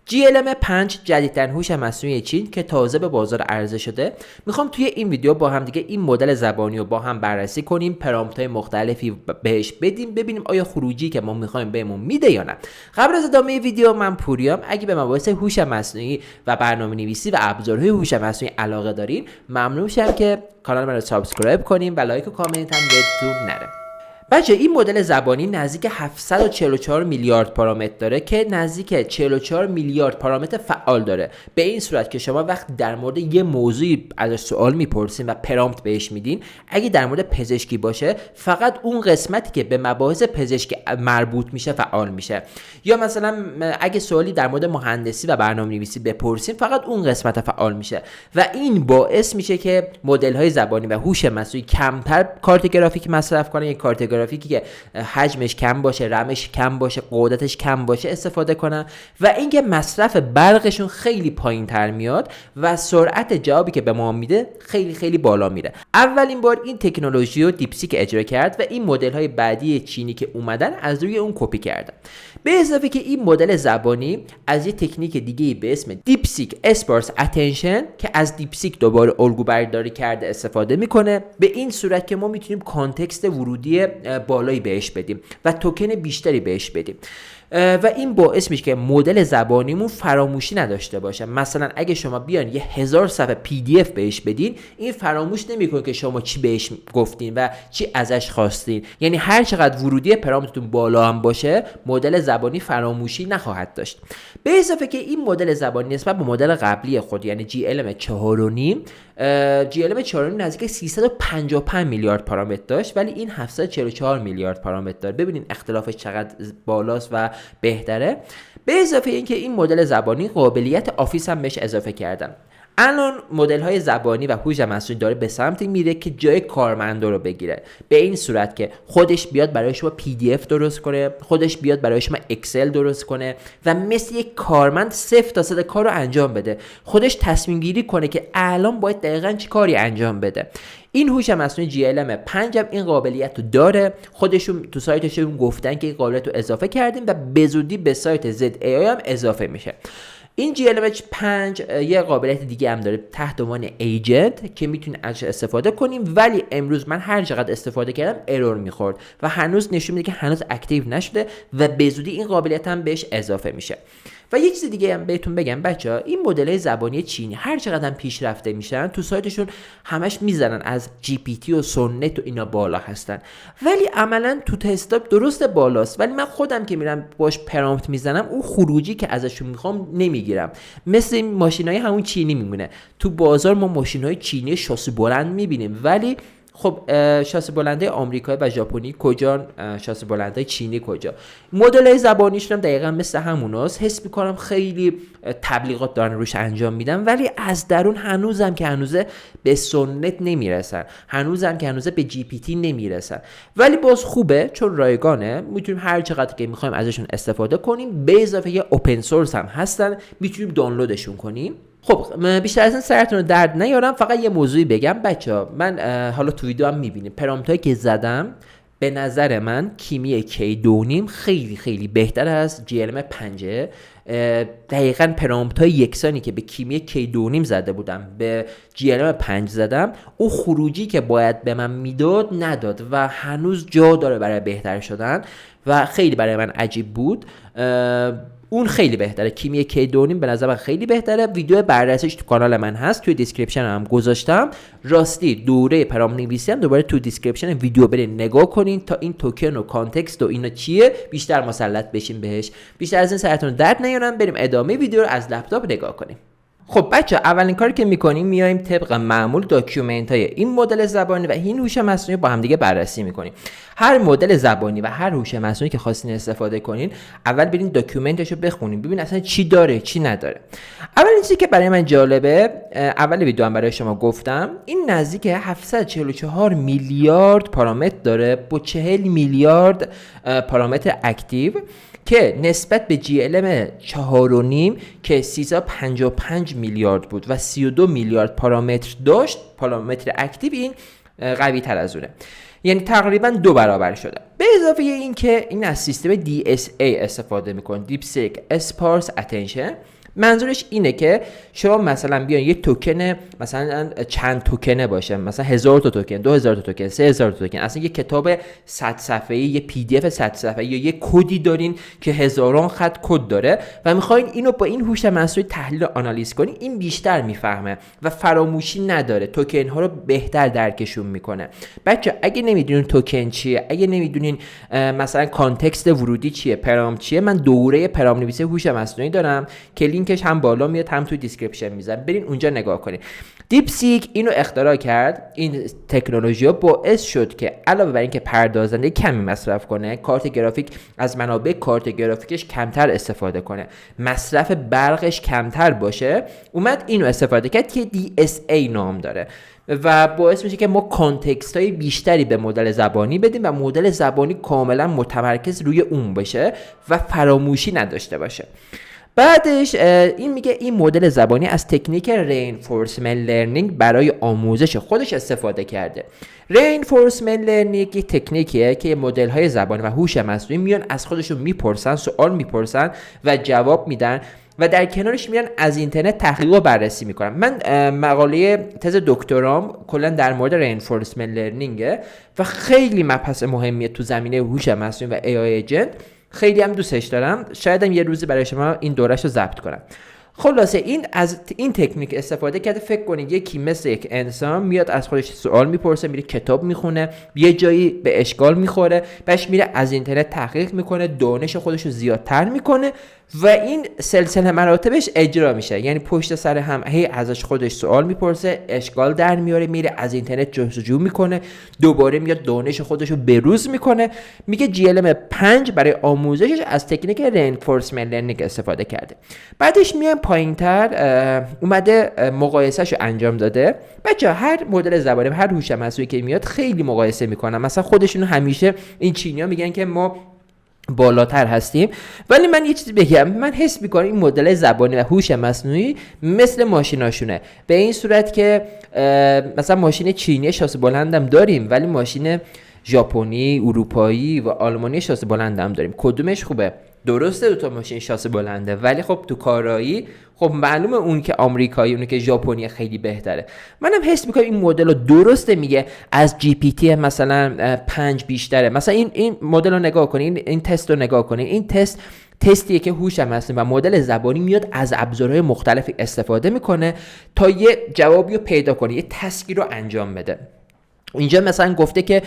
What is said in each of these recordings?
GLM5 جدیدترین هوش مصنوعی چین که تازه به بازار عرضه شده. میخوام توی این ویدیو با هم دیگه این مدل زبانی رو با هم بررسی کنیم، پرامپت‌های مختلفی بهش بدیم، ببینیم آیا خروجی که ما میخوایم بهمون میده یا نه. قبل از ادامه ویدیو، من پوریام. اگه به مباحث هوش مصنوعی و برنامه‌نویسی و ابزارهای هوش مصنوعی علاقه دارین، ممنون میشم که کانال من رو سابسکرایب کنین و لایک و کامنت هم یادتون نره. بچه این مدل زبانی نزدیک 744 میلیارد پارامتر داره که نزدیک 44 میلیارد پارامتر فعال داره. به این صورت که شما وقتی در مورد یه موضوعی ازش سوال میپرسین و پرامپت بهش میدین، اگه در مورد پزشکی باشه فقط اون قسمتی که به مباحث پزشکی مربوط میشه فعال میشه، یا مثلا اگه سوالی در مورد مهندسی و برنامه‌نویسی بپرسین فقط اون قسمت فعال میشه و این باعث میشه که مدل‌های زبانی و هوش مصنوعی کمتر کارت گرافیک مصرف کنن، یک کارت گرافیکی که حجمش کم باشه، رمش کم باشه، قدرتش کم باشه استفاده کنن و اینکه مصرف برقشون خیلی پایین‌تر میاد و سرعت جوابی که به ما میده خیلی خیلی بالا میره. اولین بار این تکنولوژی رو دیپسیک اجرا کرد و این مدل‌های بعدی چینی که اومدن از روی اون کپی کردن. به اضافه که این مدل زبانی از یه تکنیک دیگه‌ای به اسم دیپسیک اسپارس اتنشن که از دیپسیک دوباره الگو برداری کرده استفاده میکنه، به این صورت که ما میتونیم کانتکست ورودی بالایی بهش بدیم و توکن بیشتری بهش بدیم و این باعث میشه که مدل زبانیمون فراموشی نداشته باشه. مثلا اگه شما بیان یه 1000 صفحه PDF بهش بدین، این فراموش نمیکنه که شما چی بهش گفتین و چی ازش خواستین. یعنی هر چقدر ورودی پرامپتتون بالا هم باشه، مدل زبانی فراموشی نخواهد داشت. به اضافه که این مدل زبانی نسبت به مدل قبلی خود یعنی GLM4 نزدیک 355 میلیارد پارامتر داشت، ولی این 744 میلیارد پارامتر داره. ببینین اختلافش چقدر بالاست و بهتره. به اضافه اینکه این مدل زبانی قابلیت آفیس هم بهش اضافه کردن. الان مدل های زبانی و هوش مصنوعی داره به سمتی میره که جای کارمندا رو بگیره، به این صورت که خودش بیاد برای شما PDF درست کنه، خودش بیاد برای شما اکسل درست کنه و مثل یک کارمند 0 تا 100 کار رو انجام بده، خودش تصمیم گیری کنه که الان باید دقیقاً چی کاری انجام بده. این هوش مصنوعی GLM5 هم این قابلیت رو داره. خودشون تو سایتشون گفتن که این قابلیت رو اضافه کردیم و به زودی به سایت ZAI هم اضافه میشه. این GLM5 یه قابلیت دیگه هم داره تحت عنوان ایجنت که میتونیم ازش استفاده کنیم، ولی امروز من هر چقدر استفاده کردم ارور میخورد و هنوز نشون میده که هنوز اکتیو نشده و به زودی این قابلیت هم بهش اضافه میشه. و یه چیز دیگه هم بهتون بگم بچه‌ها، این مدل‌های زبانی چینی هر چقدر هم پیشرفته میشن، تو سایتشون همش میزنن از GPT و سنت و اینا بالا هستن، ولی عملاً تو تستا درست بالاست، ولی من خودم که میرم باش پرامپت میزنم اون خروجی که ازشون میخوام نمیگیرم. مثل این ماشینای همون چینی میمونه. تو بازار ما ماشینای چینی شاسی بلند میبینیم، ولی خب شاسی بلندای آمریکایی و ژاپنی کجا، شاسی بلندای چینی کجا؟ مدل‌های زبانیشون هم دقیقاً مثل هموناست. حس می‌کنم خیلی تبلیغات دارن روش انجام میدن، ولی از درون هنوزم که هنوزه به سنت نمیرسن، هنوزم که هنوزه به GPT نمیرسن، ولی باز خوبه چون رایگانه، میتونیم هر چقدر که می‌خوایم ازشون استفاده کنیم. به اضافه یه اوپن سورس هم هستن، میتونیم دانلودشون کنیم. خب بیشتر از این سرتون رو درد نیارم، فقط یه موضوعی بگم بچه‌ها. من حالا تو ویدیو هم میبینیم پرامپتایی که زدم، به نظر من کیمی K2.5 خیلی خیلی بهتر از GLM5. دقیقاً پرامپت‌های یکسانی که به کیمی K2.5 زده بودم به GLM5 زدم، اون خروجی که باید به من میداد نداد و هنوز جا داره برای بهتر شدن و خیلی برای من عجیب بود. اون خیلی بهتره. کیمی K2.5 به نظر من خیلی بهتره. ویدیو بررسیش تو کانال من هست، توی دیسکریپشن هم گذاشتم. راستی دوره پرامپت هم دوباره تو دیسکریپشن ویدیو برین نگاه کنین تا این توکن و کانتکست و اینا چیه بیشتر مسلط بشین بهش. بیشتر از این سرتون درد نیارم، بریم ادامه ویدیو رو از لپتاپ نگاه کنیم. خب بچه اولین کاری که میکنیم میایم طبق معمول داکیومنت های این مدل زبانی و این هوش مصنوعی با هم دیگه بررسی میکنیم. هر مدل زبانی و هر هوش مصنوعی که خواستین استفاده کنین، اول برین داکیومنتش رو بخونین ببین اصلا چی داره چی نداره. اولین چیزی که برای من جالبه، اول ویدیو هم برای شما گفتم، این نزدیک 744 میلیارد پارامتر داره با 40 میلیارد پارامتر اکتیو که نسبت به GLM4.5 که 355 میلیارد بود و 32 میلیارد پارامتر داشت، پارامتر اکتیو، این قوی تر از اونه، یعنی تقریبا 2 برابر شده. به اضافه این که این از سیستم DSA استفاده میکنه، دیپسیک اسپارس اتنشن، منظورش اینه که شما مثلا بیان یه توکن مثلا چند توکنه باشه، مثلا 1000 تا توکن، 2000 تا توکن، 3000 تا توکن، اصلا یه کتاب 100 صفحه‌ای، یه پی دی اف 100 صفحه‌ای یا یه کدی دارین که هزاران خط کد داره و میخواین اینو با این هوش مصنوعی تحلیل و آنالیز کنین، این بیشتر میفهمه و فراموشی نداره، توکن ها رو بهتر درکشون میکنه. بچه اگه نمیدونین توکن چیه، اگه نمیدونین مثلا کانتکست ورودی چیه، پرام چیه، من دوره پرام نویسی هوش مصنوعی دارم که لینکش هم بالا میاد هم تو دیسکریپشن میذارم، برین اونجا نگاه کنین. دیپ سیک اینو اختراع کرد. این تکنولوژی باعث شد که علاوه بر اینکه پردازنده کمی مصرف کنه، کارت گرافیک از منابع کارت گرافیکش کمتر استفاده کنه، مصرف برقش کمتر باشه، اومد اینو استفاده کرد که DSA نام داره و باعث میشه که ما کانتکست های بیشتری به مدل زبانی بدیم و مدل زبانی کاملا متمرکز روی اون باشه و فراموشی نداشته باشه. بعدش این میگه این مدل زبانی از تکنیک reinforcement learning برای آموزش خودش استفاده کرده. reinforcement learning یک تکنیکیه که مدل های زبانی و هوش مصنوعی میان از خودشون میپرسن، سوال میپرسن و جواب میدن و در کنارش میرن از اینترنت تحقیق و بررسی میکنن. من مقاله تز دکترام کلا در مورد reinforcement learningه و خیلی مبحث مهمیه تو زمینه هوش مصنوعی و AI agent، خیلی هم دوستش دارم، شاید هم یه روزی برای شما این دورش رو ضبط کنم. خلاصه این از این تکنیک استفاده کرده. فکر کنید یکی مثل یک انسان میاد از خودش سوال میپرسه، میره کتاب میخونه، یه جایی به اشکال میخوره، بعدش میره از اینترنت تحقیق میکنه، دانش خودش رو زیادتر میکنه و این سلسله مراتبش اجرا میشه. یعنی پشت سر هم هی ازش خودش سوال میپرسه، اشکال در میاره، میره از اینترنت جستجو میکنه، دوباره میاد دانش خودش رو بروز میکنه. میگه GLM-5 برای آموزشش از تکنیک reinforcement learning استفاده کرده. بعدش میایم پایینتر، اومده مقایسهش رو انجام داده. بچه هر مدل زبانی، هر هوش مصنوعی که میاد خیلی مقایسه میکنن. مثلا خودشون همیشه این چینی‌ها میگن که ما بالاتر هستیم، ولی من یه چیزی بگم، من حس میکنم این مدل زبانی و هوش مصنوعی مثل ماشیناشونه، به این صورت که مثلا ماشین چینی شاسی بلندم داریم ولی ماشین ژاپنی، اروپایی و آلمانی شاسی بلندم داریم. کدومش خوبه؟ درسته دوتا ماشین شاسی بلنده ولی خب تو کارایی خب معلومه اون که آمریکایی، اون که ژاپنی خیلی بهتره. منم حس میکنم این مدل رو درسته میگه از جی پی تی مثلا 5 بیشتره. مثلا این مدل رو نگاه کنین، این تست رو نگاه کنین. این تستیه که هوش مصنوعی و مدل زبانی میاد از ابزارهای مختلفی استفاده میکنه تا یه جوابی رو پیدا کنه، یه تسکی رو انجام بده. اینجا مثلا گفته که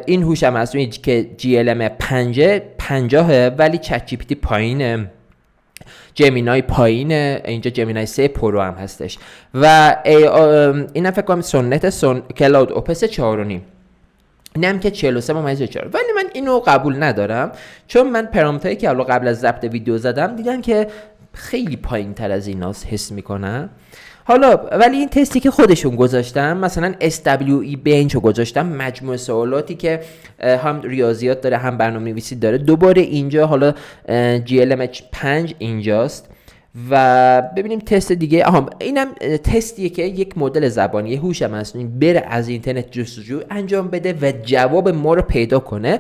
این هوش مصنوعی که GLM-5 50 ولی چت جی پی تی پایینه، جمینای پایینه، اینجا جمینای 3 پرو هم هستش و اینم فکر کنم سنت کلاود اوپس 4.5 اینم که 43 ممیز 4. ولی من اینو قبول ندارم چون من پرامپتایی که قبل از ضبط ویدیو زدم دیدم که خیلی پایین تر از ایناست حس میکنم. حالا ولی این تستی که خودشون گذاشتم، مثلا SWE بنچ رو گذاشتم، مجموعه سوالاتی که هم ریاضیات داره هم برنامه‌نویسی داره. دوباره اینجا حالا GLM-5 اینجاست و ببینیم تست دیگه. اینم تستیه که یک مدل زبانی، یه هوش مصنوعی بره از اینترنت جستجو انجام بده و جواب ما رو پیدا کنه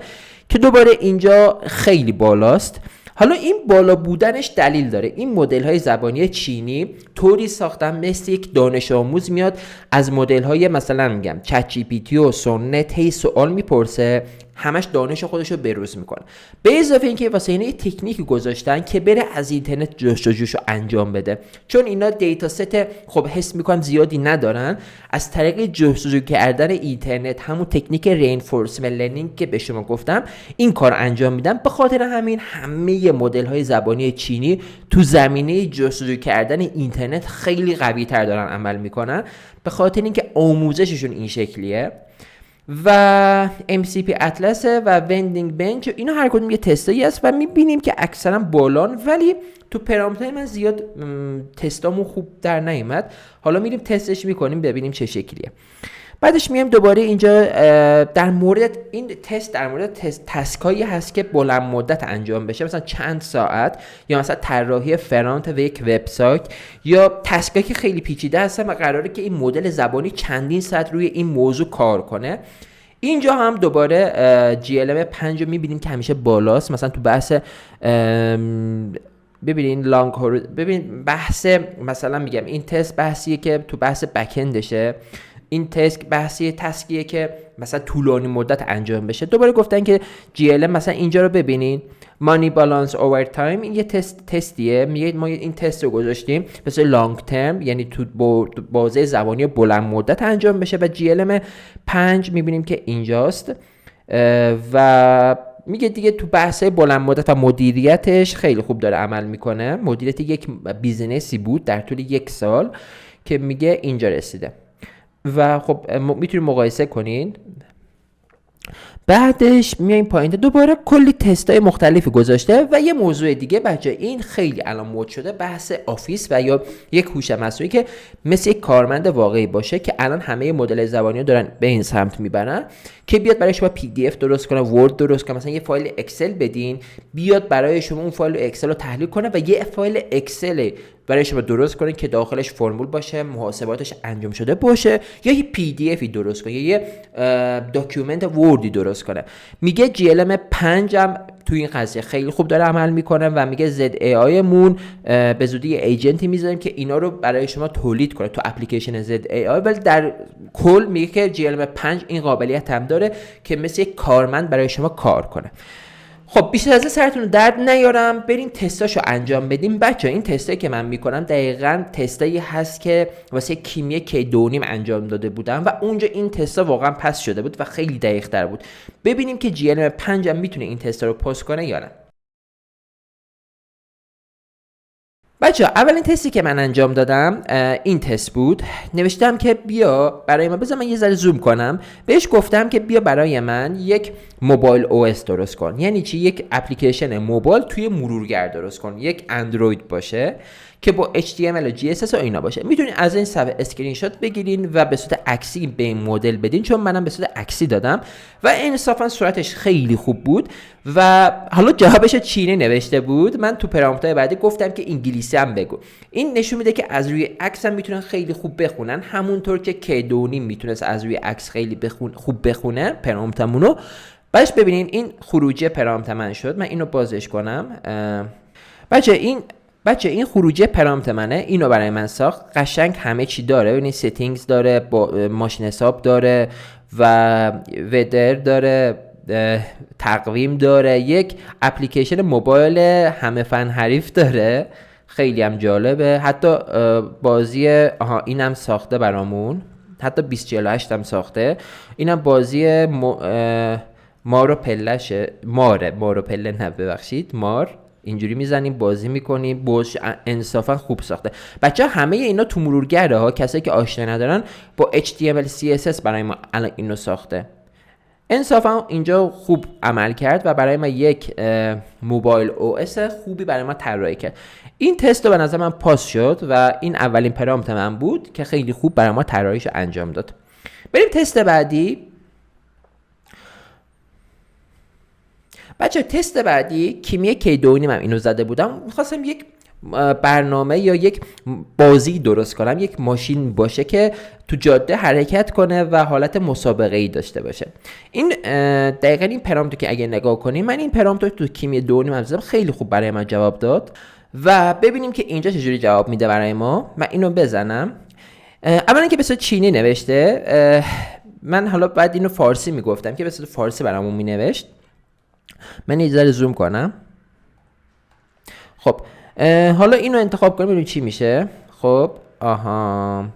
که دوباره اینجا خیلی بالاست. حالا این بالا بودنش دلیل داره. این مدل های زبانی چینی طوری ساختن مثل یک دانش آموز میاد از مدل های مثلا میگم چت جی پی تی و سنت هی سوال میپرسه، همش دانش خودش رو بروز میکنه. به اضافه اینکه واسه اینا یه تکنیکی گذاشتن که بره از اینترنت جستجوشو انجام بده، چون اینا دیتا ست خب حس میکنم زیادی ندارن. از طریق جستجو کردن اینترنت، همون تکنیک reinforcement learning که به شما گفتم، این کار انجام میدن. به خاطر همین همه مدل های زبانی چینی تو زمینه جستجو کردن اینترنت خیلی قوی تر دارن عمل میکنن، به خاطر اینکه آموزششون این شکلیه. و MCP اطلس و وندینگ بنچ، اینا هر کدوم یه تستایی هست و میبینیم که اکثرا بالان، ولی تو پرامپتای من زیاد تستامون خوب در نیامد. حالا میریم تستش میکنیم ببینیم چه شکلیه. بعدش میایم دوباره اینجا در مورد این تست، در مورد تسکایی هست که بلند مدت انجام بشه، مثلا چند ساعت، یا مثلا طراحی فرانت و یک وبسایت، یا تسکایی که خیلی پیچیده هستن و قراره که این مدل زبانی چندین ساعت روی این موضوع کار کنه. اینجا هم دوباره GLM-5 رو میبینیم که همیشه بالاست. مثلا تو بحث ببینین ببین بحث، مثلا میگم این تست بحثیه که تو بحث بکندشه، این تست بحثی تسکیه که مثلا طولانی مدت انجام بشه. دوباره گفتن که GLM مثلا اینجا رو ببینین، مانی بالانس اوور تایم، این یه تستیه، میگه ما این تست رو گذاشتیم مثلا لانگ ترم، یعنی تو بازه زمانی بلند مدت انجام بشه. و GLM 5 میبینیم که اینجاست و میگه دیگه تو بحث بلند مدت و مدیریتش خیلی خوب داره عمل میکنه. مدیریت یک بیزینسی بود در طول 1 سال که میگه اینجا رسیده و خب میتونید مقایسه کنین. بعدش میایم پایین، دوباره کلی تستای مختلفی گذاشته. و یه موضوع دیگه بچه، این خیلی الان مد شده، بحث آفیس و یا یک هوش مصنوعی که مثل یک کارمند واقعی باشه، که الان همه مدل زبانی دارن به این سمت میبرن که بیاد برای شما PDF درست کنه، ورد درست کنه، مثلا یه فایل اکسل بدین بیاد برای شما اون فایل اکسل رو تحلیل کنه و یه فایل اکسل برای شما درست کنه که داخلش فرمول باشه، محاسباتش انجام شده باشه، یا یه PDFی درست کنه، یا یه داکیومنت وردی درست کنه. میگه GLM 5 هم تو این قضیه خیلی خوب داره عمل میکنه و میگه ZAI مون به زودی یه ایجنتی میذاریم که اینا رو برای شما تولید کنه تو اپلیکیشن ZAI. ولی در کل میگه که GLM 5 این قابلیت هم داره که مثل یک کارمند برای شما کار کنه. خب بیشتر از این سرتون رو درد نیارم، بریم تستاشو انجام بدیم. بچه این تستایی که من میکنم دقیقاً تستایی هست که واسه کیمیا K2.5 انجام داده بودم و اونجا این تستا واقعا پس شده بود و خیلی دقیق تر بود. ببینیم که GLM 5 هم میتونه این تستا رو پاس کنه یا نه. بچه اولین تستی که من انجام دادم این تست بود. نوشتم که بیا برای من، بذار من یه ذره زوم کنم، بهش گفتم که بیا برای من یک موبایل OS درست کن. یعنی چی؟ یک اپلیکیشن موبایل توی مرورگر درست کن، یک اندروید باشه که با HTML و CSS و اینا باشه. میتونید از این صفحه اسکرین شات بگیرین و به صورت عکسی به این مدل بدین، چون منم به صورت عکسی دادم و انصافا صورتش خیلی خوب بود. و حالا جوابش چینی نوشته بود. من تو پرامپتای بعدی گفتم که انگلیسی هم بگو. این نشون میده که از روی عکس هم میتونن خیلی خوب بخونن، همونطور که K2.5 میتونست از روی عکس خیلی خوب بخونه پرامپتمونو. بعدش ببینین این خروجی پرامپت من شد. من اینو بازش کنم. بچه این خروجی پرامپت منه، اینو برای من ساخت. قشنگ همه چی داره، ببینید ستینگز داره، با ماشین حساب داره و ودر داره، تقویم داره، یک اپلیکیشن موبایل همه فن حریف داره، خیلی هم جالبه. حتی بازی اینم ساخته برامون، حتی 2048 هم ساخته. اینم بازی مارو پلشه، مارو پله نه ببخشید، مار اینجوری میزنیم بازی میکنیم، انصافا خوب ساخته. بچه همه اینا تو مرورگره ها، کسایی که آشنا ندارن با HTML CSS برای ما الان اینو ساخته. انصافا اینجا خوب عمل کرد و برای ما یک موبایل OS خوبی برای ما طراحی کرد. این تست رو به نظر من پاس شد و این اولین پرامپت من بود که خیلی خوب برای ما طراحیش انجام داد. بریم تست بعدی. بچه تست بعدی کیمیا K2.5 هم اینو زده بودم. میخواستم یک برنامه یا یک بازی درست کنم، یک ماشین باشه که تو جاده حرکت کنه و حالت مسابقه‌ای داشته باشه. این دقیقاً این پرامپتو که اگه نگاه کنیم، من این پرامپتو تو کیمیا 2.5 هم زدم، خیلی خوب برای من جواب داد. و ببینیم که اینجا چجوری جواب میده برای ما. من اینو بزنم. اولا که به صورت چینی نوشته، من حالا بعد اینو فارسی میگفتم که به صورت فارسی برامون مینوشت. من یه ذره زوم کنم. خب حالا اینو انتخاب کنیم ببینیم چی میشه. خب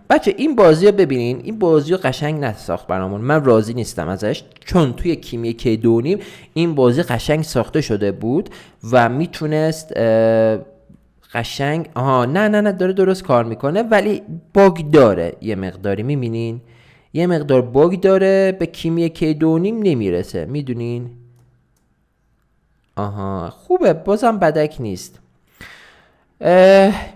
بچه این بازی رو ببینین، این بازی رو قشنگ نساخت برامون، من راضی نیستم ازش، چون توی کیمیا K2.5 این بازی قشنگ ساخته شده بود و میتونست قشنگ نه داره درست کار میکنه، ولی باگ داره یه مقداری، میبینین یه مقدار باگ داره، به کیمیا K2.5 نمیرسه، میدونین. خوبه، بازم بدک نیست.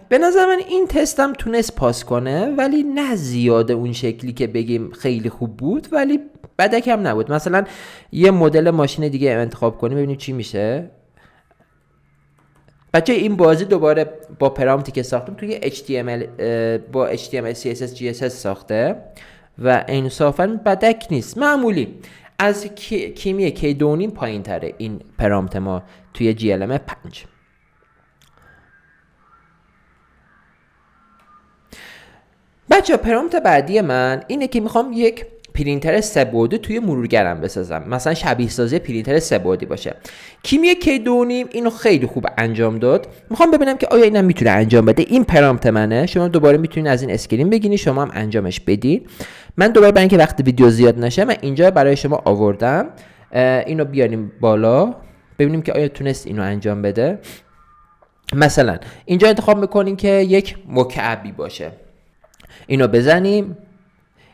به نظر من این تستم تونست پاس کنه، ولی نه زیاده اون شکلی که بگیم خیلی خوب بود، ولی بدک هم نبود. مثلا یه مدل ماشین دیگه انتخاب کنیم ببینیم چی میشه. بچه این بازی دوباره با پرامپتی که ساختم توی HTML با HTML CSS GSS ساخته و انصافا بدک نیست، معمولی. از کیمیا K2.5 پایین تره این پرامپت ما توی GLM 5. بچه پرامپت بعدی من اینه که میخوام یک پرینتر 3 بعدی توی مرورگرم بسازم، مثلا شبیه سازی پرینتر 3 بعدی باشه. کیمیا K2.5 اینو خیلی خوب انجام داد. میخوام ببینم که آیا اینم میتونه انجام بده. این پرامپت منه. شما دوباره میتونید از این اسکرین بگیرید، شما هم انجامش بدید. من دوباره برای اینکه وقت ویدیو زیاد نشه من اینجا برای شما آوردم. اینو بیاریم بالا ببینیم که آیا تونست اینو انجام بده. مثلا اینجا انتخاب میکنیم که یک مکعبی باشه، اینو بزنیم،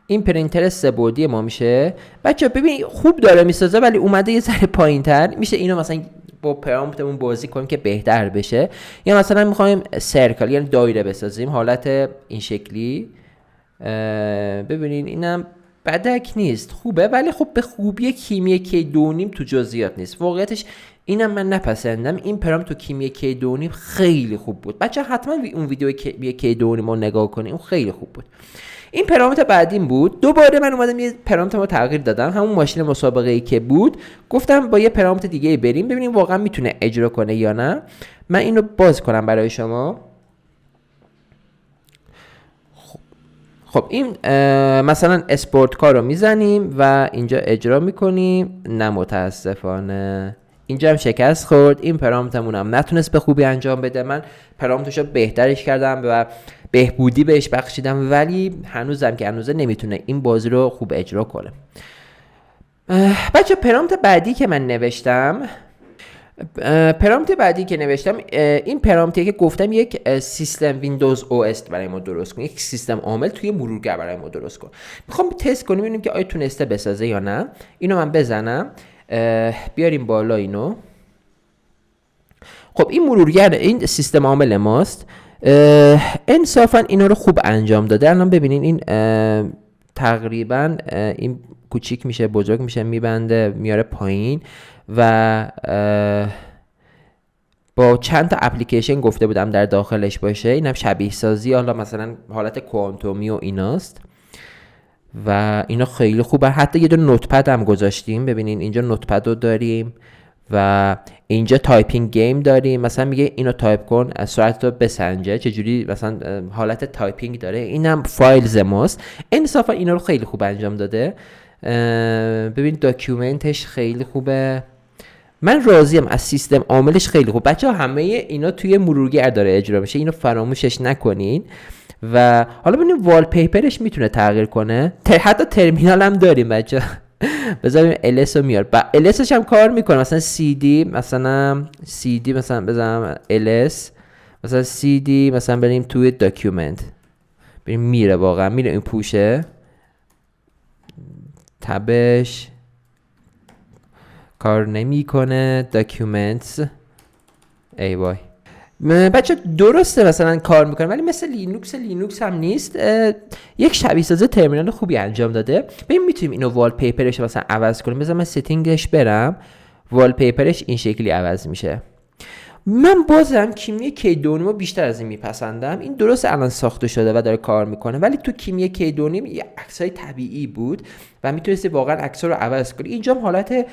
این پرینتر 3 بعدی ما میشه. بچه ببین خوب داره میسازه ولی اومده یه ذره پایینتر میشه. اینو مثلا با پرامپتمون بازی کنیم که بهتر بشه. یا مثلا میخوایم سرکل یعنی دایره بسازیم، حالت این شکلی. ببینین اینم بدک نیست، خوبه ولی خب به خوبی کیمیا K2.5 تو جزئیات نیست. واقعیتش اینم من نپسندم. این پرامپت تو کیمیا K2.5 خیلی خوب بود. بچه حتما اون ویدیو کیمیا K2.5 رو نگاه کنید، اون خیلی خوب بود. این پرامپت بعدیم بود. دوباره من اومدم یه پرامپت رو تغییر دادم، همون ماشین مسابقه ای که بود گفتم با یه پرامپت دیگه بریم ببینیم واقعا میتونه اجرا کنه یا نه. من اینو باز کنم برای شما. خب این مثلا اسپورت کار رو میزنیم و اینجا اجرا میکنیم. نه متاسفانه اینجا هم شکست خورد. این پرامپتمون هم نتونست به خوبی انجام بده. من پرامپتش رو بهترش کردم و بهبودی بهش بخشیدم ولی هنوزم که هنوزه نمیتونه این بازی رو خوب اجرا کنه. بچه پرامپت بعدی که من نوشتم این پرامپتی که گفتم یک سیستم ویندوز او اس برای ما درست کن، یک سیستم عامل توی مرورگر برای ما درست کن. میخوام تست کنیم ببینیم که آیا تونسته بسازه یا نه. اینو من بزنم، بیاریم بالا اینو. خب این مرورگر این سیستم عامل ماست. انصافا اینا رو خوب انجام داده. الان ببینین این تقریبا این کوچیک میشه بزرگ میشه میبنده میاره پایین و با چند تا اپلیکیشن گفته بودم در داخلش باشه. اینم شبیه سازی حالا مثلا حالت کوانتومی و ایناست و اینا خیلی خوبه. حتی یه دونه نوتپد هم گذاشتیم. ببینین اینجا نوتپد رو داریم و اینجا تایپینگ گیم داریم. مثلا میگه اینو تایپ کن از سرعت رو بسنجه چجوری مثلا حالت تایپینگ داره. اینم فایلز ماست. انصافا اینا رو خیلی خوب انجام داده. ببین داکیومنتش خیلی خوبه. من راضیم از سیستم عاملش خیلی خوب. بچه‌ها همه اینا توی مرورگر داره اجرا میشه، اینو فراموشش نکنین. و حالا ببینیم والپیپرش میتونه تغییر کنه. حتی ترمینال هم داریم بچه‌ها. بذاریم ls رو میار. ls هم کار میکنه. مثلا cd مثلا بزنم ls مثلا cd مثلا بریم توی داکیومنت بریم میره واقعا میره این پوشه تبش کار نمیکنه. داکیومنتس ای وای بچه درسته مثلا کار میکنه ولی مثل لینوکس هم نیست. یک شبیه سازی ترمینال خوبی انجام داده. ببین میتونیم اینو والپیپرش مثلا عوض کنیم. مثلا من ستینگش برم والپیپرش این شکلی عوض میشه. من بازم کیمیا K2.5 بیشتر از این میپسندم. این درست الان ساخته شده و داره کار میکنه ولی تو کیمیا K2.5 یه عکسای طبیعی بود و میتونستی واقعا عکس‌ها رو عوض کنی. اینجا حالت